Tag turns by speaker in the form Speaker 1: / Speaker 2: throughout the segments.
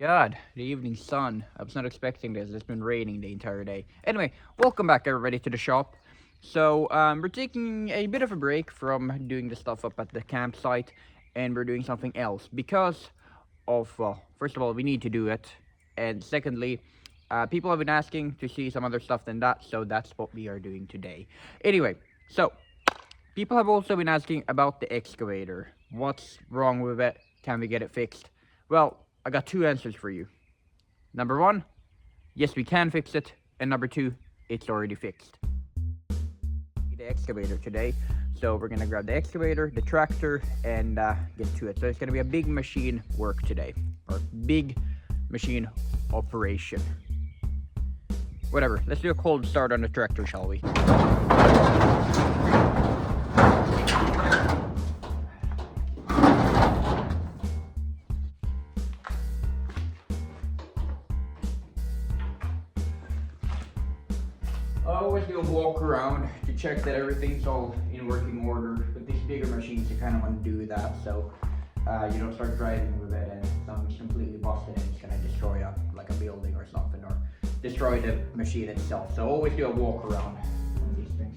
Speaker 1: God, the evening sun. I was not expecting this. It's been raining the entire day. Anyway, welcome back everybody to the shop. We're taking a bit of a break from doing the stuff up at the campsite, and we're doing something else because of, well, first of all, we need to do it, and secondly, people have been asking to see some other stuff than that, so that's what we are doing today. Anyway, so people have also been asking about the excavator. What's wrong with it? Can we get it fixed? Well, I got two answers for you. Number one, yes, we can fix it. And number two, it's already fixed. The excavator today. So we're gonna grab the excavator, the tractor, and get to it. So it's gonna be a big machine work today, or big machine operation. Whatever, let's do a cold start on the tractor, shall we? I always do a walk around to check that everything's all in working order. With these bigger machines, you kind of want to do that, so you don't start driving with it and something's completely busted and it's gonna destroy like a building or something, or destroy the machine itself. So always do a walk around on these things.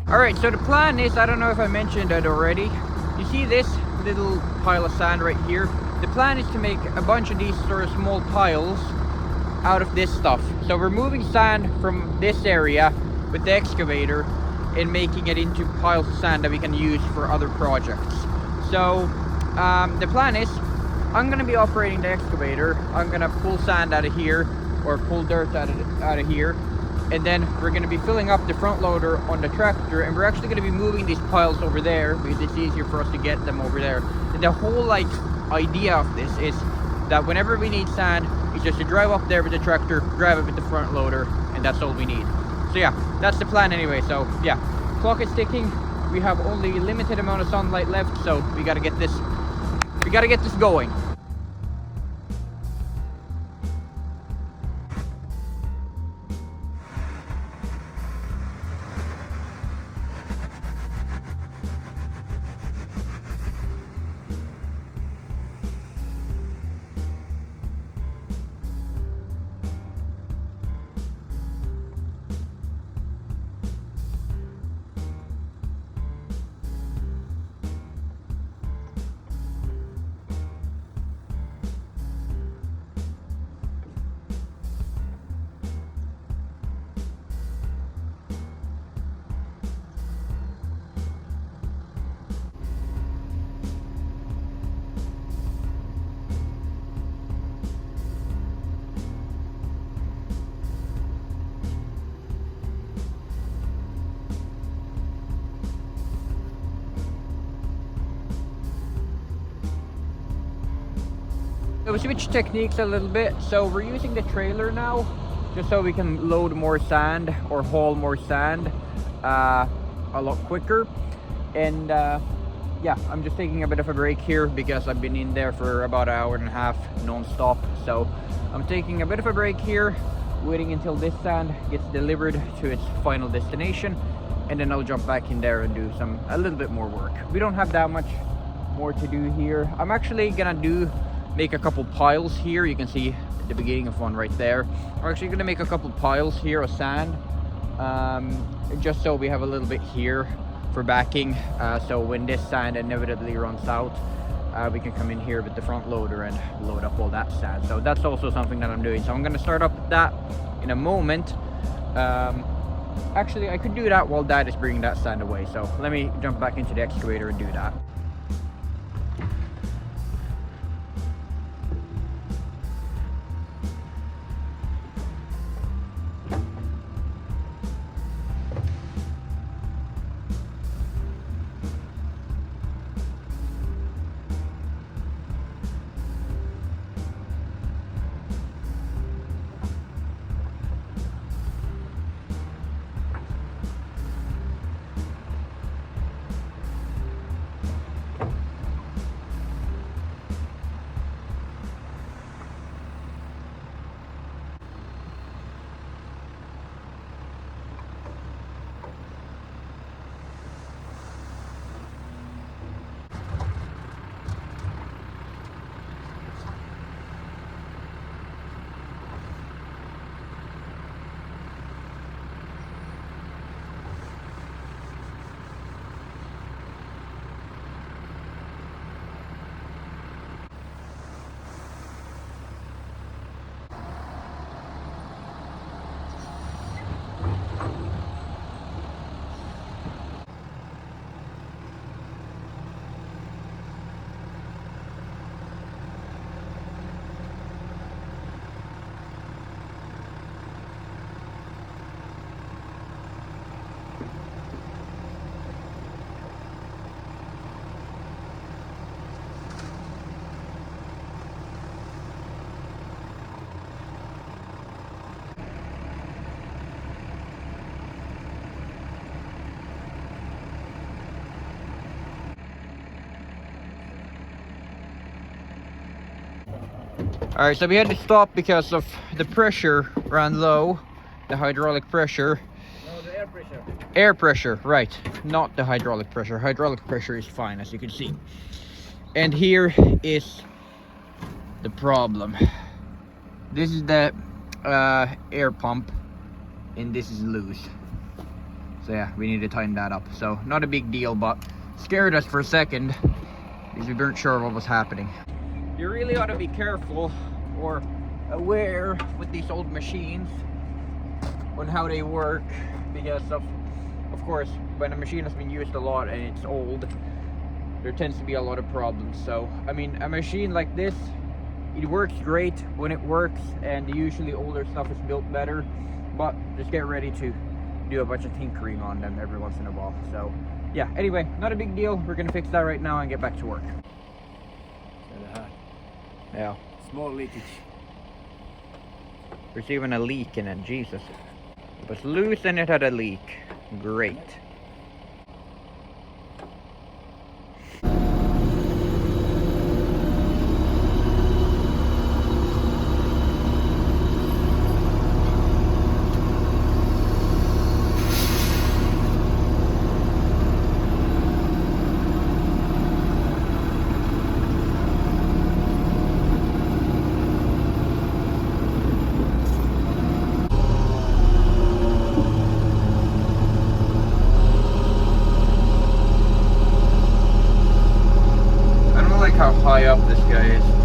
Speaker 1: Alright, so the plan is, I don't know if I mentioned that already. You see this little pile of sand right here? The plan is to make a bunch of these sort of small piles out of this stuff. So we're moving sand from this area with the excavator and making it into piles of sand that we can use for other projects. So the plan is, I'm going to be operating the excavator. I'm going to pull sand out of here, or pull dirt out of here. And then we're going to be filling up the front loader on the tractor, and we're actually going to be moving these piles over there because it's easier for us to get them over there. And the whole idea of this is that whenever we need sand, it's just to drive up there with the tractor, grab it with the front loader, and that's all we need. So yeah, that's the plan anyway. So yeah, clock is ticking. We have only a limited amount of sunlight left, so we got to get this going. So we switched techniques a little bit. So we're using the trailer now, just so we can load more sand or haul more sand a lot quicker. And yeah, I'm just taking a bit of a break here because I've been in there for about an hour and a half non-stop. So I'm taking a bit of a break here, waiting until this sand gets delivered to its final destination, and then I'll jump back in there and do a little bit more work. We don't have that much more to do here. I'm actually gonna make a couple piles here. You can see the beginning of one right there. I'm actually gonna make a couple piles here of sand, just so we have a little bit here for backing, so when this sand inevitably runs out, we can come in here with the front loader and load up all that sand. So that's also something that I'm doing. So I'm going to start up that in a moment. Actually, I could do that while Dad is bringing that sand away. So let me jump back into the excavator and do that. Alright, so we had to stop because of the pressure ran low, the hydraulic pressure.
Speaker 2: No, the air pressure.
Speaker 1: Air pressure, right, not the hydraulic pressure. Hydraulic pressure is fine, as you can see. And here is the problem. This is the air pump, and this is loose. So yeah, we need to tighten that up. So not a big deal, but scared us for a second because we weren't sure what was happening. You really ought to be careful or aware with these old machines on how they work, because of course, when a machine has been used a lot and it's old, there tends to be a lot of problems. So I mean, a machine like this, it works great when it works, and usually older stuff is built better, but just get ready to do a bunch of tinkering on them every once in a while. So yeah, anyway, not a big deal. We're gonna fix that right now and get back to work. Yeah.
Speaker 2: Small leakage.
Speaker 1: There's even a leak in it, Jesus. It was loose and it had a leak. Great. How high up this guy is.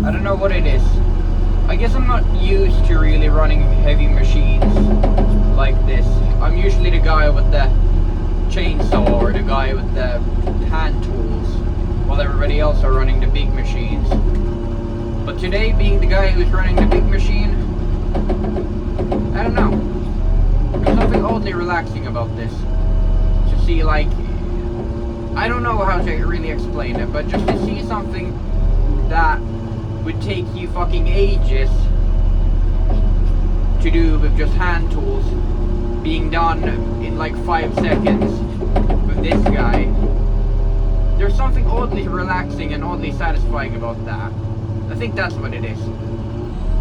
Speaker 1: I don't know what it is. I guess I'm not used to really running heavy machines like this. I'm usually the guy with the chainsaw or the guy with the hand tools, while everybody else are running the big machines. But today, being the guy who's running the big machine, I don't know. There's something oddly relaxing about this. To see, like, I don't know how to really explain it, but just to see something that would take you fucking ages to do with just hand tools being done in like 5 seconds with this guy. There's something oddly relaxing and oddly satisfying about that. I think that's what it is.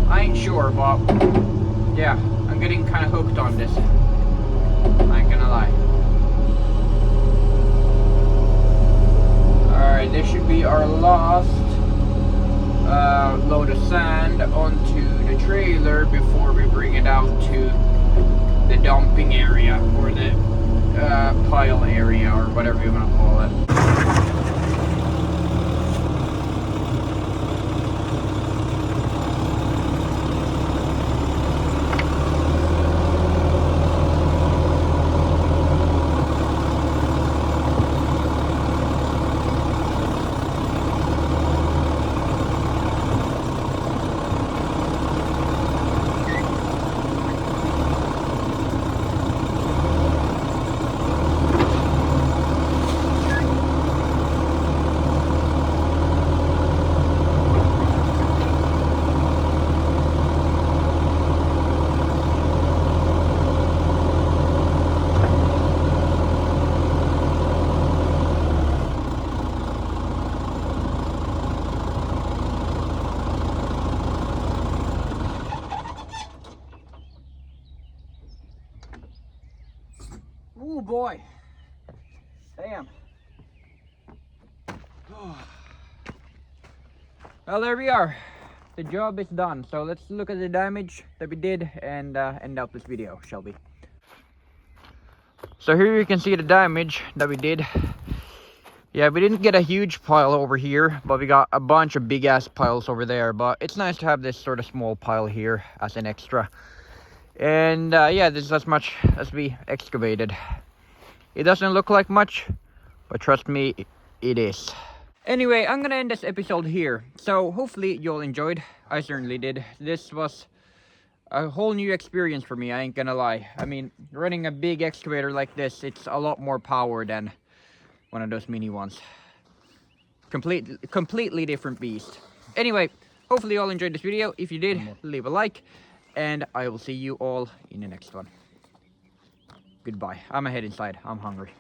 Speaker 1: I ain't sure, but yeah, I'm getting kind of hooked on this. I ain't gonna lie. Alright, this should be our last load of sand onto the trailer before we bring it out to the dumping area, or the pile area, or whatever you want to call it. Oh boy. Damn. Well, there we are. The job is done. So let's look at the damage that we did and end up this video, shall we? So here you can see the damage that we did. Yeah, we didn't get a huge pile over here, but we got a bunch of big ass piles over there. But it's nice to have this sort of small pile here as an extra. And yeah, this is as much as we excavated. It doesn't look like much, but trust me, it is. Anyway, I'm gonna end this episode here. So hopefully you all enjoyed. I certainly did. This was a whole new experience for me, I ain't gonna lie. I mean, running a big excavator like this, it's a lot more power than one of those mini ones. Completely different beast. Anyway, hopefully you all enjoyed this video. If you did, leave a like, and I will see you all in the next one. Goodbye. I'm gonna head inside. I'm hungry.